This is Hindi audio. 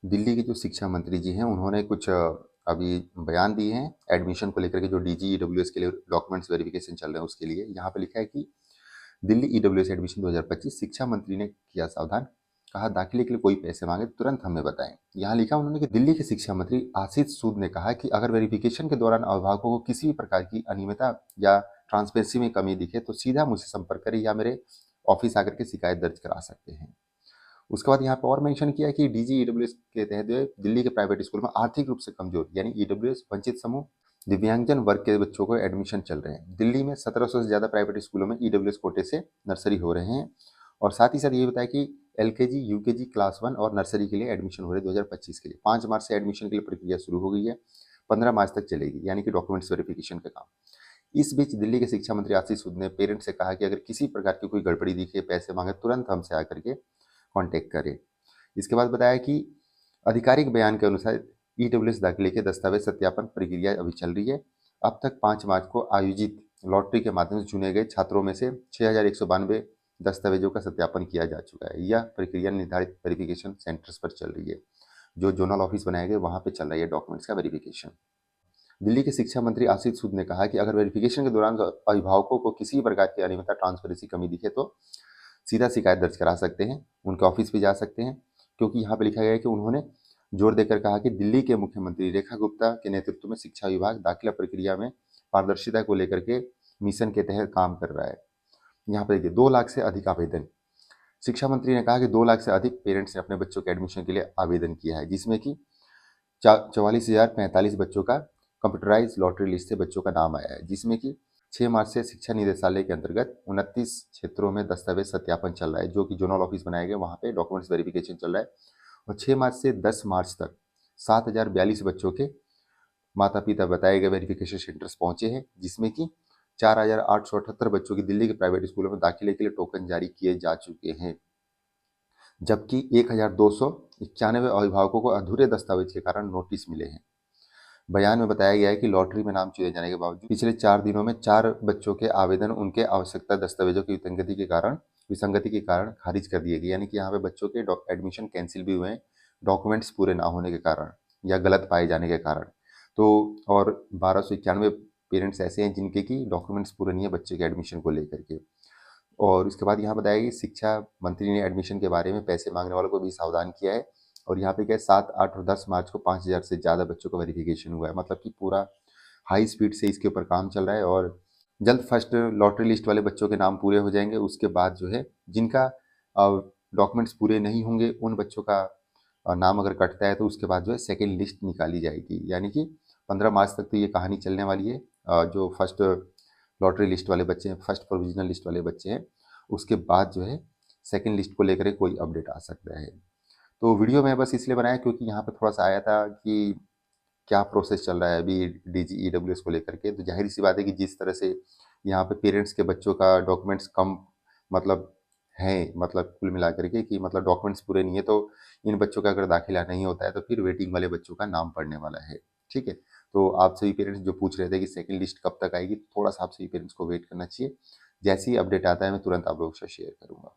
दिल्ली के जो शिक्षा मंत्री जी हैं, उन्होंने कुछ अभी बयान दिए हैं एडमिशन को लेकर के, जो डीजी ईडब्ल्यूएस के लिए डॉक्यूमेंट्स वेरिफिकेशन चल रहे हैं उसके लिए। यहाँ पे लिखा है कि दिल्ली ईडब्ल्यूएस एडमिशन 2025 शिक्षा मंत्री ने किया सावधान, कहा दाखिले के लिए कोई पैसे मांगे तुरंत हमें बताएं। यहाँ लिखा उन्होंने कि दिल्ली के शिक्षा मंत्री आशीष सूद ने कहा कि अगर वेरिफिकेशन के दौरान अभिभावकों को किसी भी प्रकार की अनियमितता या ट्रांसपेरेंसी में कमी दिखे तो सीधा मुझसे संपर्क करें या मेरे ऑफिस आकर के शिकायत दर्ज करा सकते हैं। उसके बाद यहाँ पे और मेंशन किया कि डीजी ईडब्ल्यूएस के तहत जो है दिल्ली के प्राइवेट स्कूल में आर्थिक रूप से कमजोर यानी ईडब्ल्यूएस वंचित समूह दिव्यांगजन वर्ग के बच्चों को एडमिशन चल रहे हैं। दिल्ली में 1700 से ज़्यादा प्राइवेट स्कूलों में ईडब्ल्यूएस कोटे से नर्सरी हो रहे हैं। और साथ ही साथ ये बताया कि एलकेजी यूकेजी क्लास 1 और नर्सरी के लिए एडमिशन हो रहे हैं 2025 के लिए। 5 मार्च से एडमिशन के लिए प्रक्रिया शुरू हो गई है, 15 मार्च तक चलेगी, यानी कि डॉक्यूमेंट्स वेरिफिकेशन का काम। इस बीच दिल्ली के शिक्षा मंत्री आशीष सूद ने पेरेंट्स से कहा कि अगर किसी प्रकार की कोई गड़बड़ी दिखे, पैसे मांगे, तुरंत हमसे आकर के कॉन्टेक्ट करें। इसके बाद बताया कि आधिकारिक बयान के अनुसार ईडब्ल्यूएस दाखिले के दस्तावेज सत्यापन प्रक्रिया अभी चल रही है। अब तक 5 मार्च को आयोजित लॉटरी के माध्यम से चुने गए छात्रों में से 6192 दस्तावेजों का सत्यापन किया जा चुका है। यह प्रक्रिया निर्धारित वेरिफिकेशन सेंटर्स पर चल रही है, जो जोनल ऑफिस बनाए गए वहां पे चल रही है डॉक्यूमेंट्स का वेरिफिकेशन। दिल्ली के शिक्षा मंत्री आशीष सूद ने कहा कि अगर वेरिफिकेशन के दौरान अभिभावकों को किसी प्रकार की अनियमितता ट्रांसपेरेंसी कमी दिखे तो सीधा शिकायत दर्ज करा सकते हैं, उनके ऑफिस पे जा सकते हैं। क्योंकि यहाँ पे लिखा गया है कि उन्होंने जोर देकर कहा कि दिल्ली के मुख्यमंत्री रेखा गुप्ता के नेतृत्व में शिक्षा विभाग दाखिला प्रक्रिया में पारदर्शिता को लेकर के मिशन के तहत काम कर रहा है। यहाँ पे देखिए 2 लाख से अधिक आवेदन। शिक्षा मंत्री ने कहा कि 2 लाख से अधिक पेरेंट्स ने अपने बच्चों के एडमिशन के लिए आवेदन किया है, जिसमें कि 44,045 बच्चों का कंप्यूटराइज लॉटरी लिस्ट से बच्चों का नाम आया है, जिसमें कि 6 मार्च से शिक्षा निदेशालय के अंतर्गत 29 क्षेत्रों में दस्तावेज सत्यापन चल रहा है, जो कि जोनल ऑफिस बनाए गए वहाँ पे डॉक्यूमेंट्स वेरिफिकेशन चल रहा है। और 6 मार्च से 10 मार्च तक 7,042 बच्चों के माता पिता बताए गए वेरिफिकेशन सेंटर्स पहुंचे हैं, जिसमें कि 4,878 बच्चों की दिल्ली के प्राइवेट स्कूलों में दाखिले के लिए टोकन जारी किए जा चुके हैं, जबकि 1,291 अभिभावकों को अधूरे दस्तावेज के कारण नोटिस मिले हैं। बयान में बताया गया है कि लॉटरी में नाम चुने जाने के बावजूद पिछले 4 दिनों में 4 बच्चों के आवेदन उनके आवश्यकता दस्तावेजों की विसंगति के कारण खारिज कर दिए गए, यानी कि यहाँ पे बच्चों के एडमिशन कैंसिल भी हुए हैं डॉक्यूमेंट्स पूरे ना होने के कारण या गलत पाए जाने के कारण। तो और 1291 पेरेंट्स ऐसे हैं जिनके की डॉक्यूमेंट्स पूरे नहीं है बच्चे के एडमिशन को लेकर के। और इसके बाद यहाँ बताया कि शिक्षा मंत्री ने एडमिशन के बारे में पैसे मांगने वालों को भी सावधान किया है। और यहाँ पे क्या है, 7, 8 और 10 मार्च को 5,000 से ज़्यादा बच्चों का वेरिफिकेशन हुआ है। मतलब कि पूरा हाई स्पीड से इसके ऊपर काम चल रहा है और जल्द फर्स्ट लॉटरी लिस्ट वाले बच्चों के नाम पूरे हो जाएंगे। उसके बाद जो है जिनका डॉक्यूमेंट्स पूरे नहीं होंगे उन बच्चों का नाम अगर कटता है तो उसके बाद जो है सेकेंड लिस्ट निकाली जाएगी, यानी कि 15 मार्च तक तो ये कहानी चलने वाली है। जो फर्स्ट लॉटरी लिस्ट वाले बच्चे हैं, फर्स्ट प्रोविजनल लिस्ट वाले बच्चे हैं, उसके बाद जो है सेकेंड लिस्ट को लेकर कोई अपडेट आ सकता है। तो वीडियो मैं बस इसलिए बनाया क्योंकि यहाँ पे थोड़ा सा आया था कि क्या प्रोसेस चल रहा है अभी डीजी ईडब्ल्यूएस को लेकर के। तो जाहिर सी बात है कि जिस तरह से यहाँ पे पेरेंट्स के बच्चों का डॉक्यूमेंट्स कम मतलब है, मतलब कुल मिला करके कि मतलब डॉक्यूमेंट्स पूरे नहीं है, तो इन बच्चों का अगर दाखिला नहीं होता है तो फिर वेटिंग वाले बच्चों का नाम पड़ने वाला है। ठीक है, तो आप सभी पेरेंट्स जो पूछ रहे थे कि सेकेंड लिस्ट कब तक आएगी, थोड़ा सा आप सभी पेरेंट्स को वेट करना चाहिए। जैसे ही अपडेट आता है मैं तुरंत आप लोगों से शेयर करूँगा।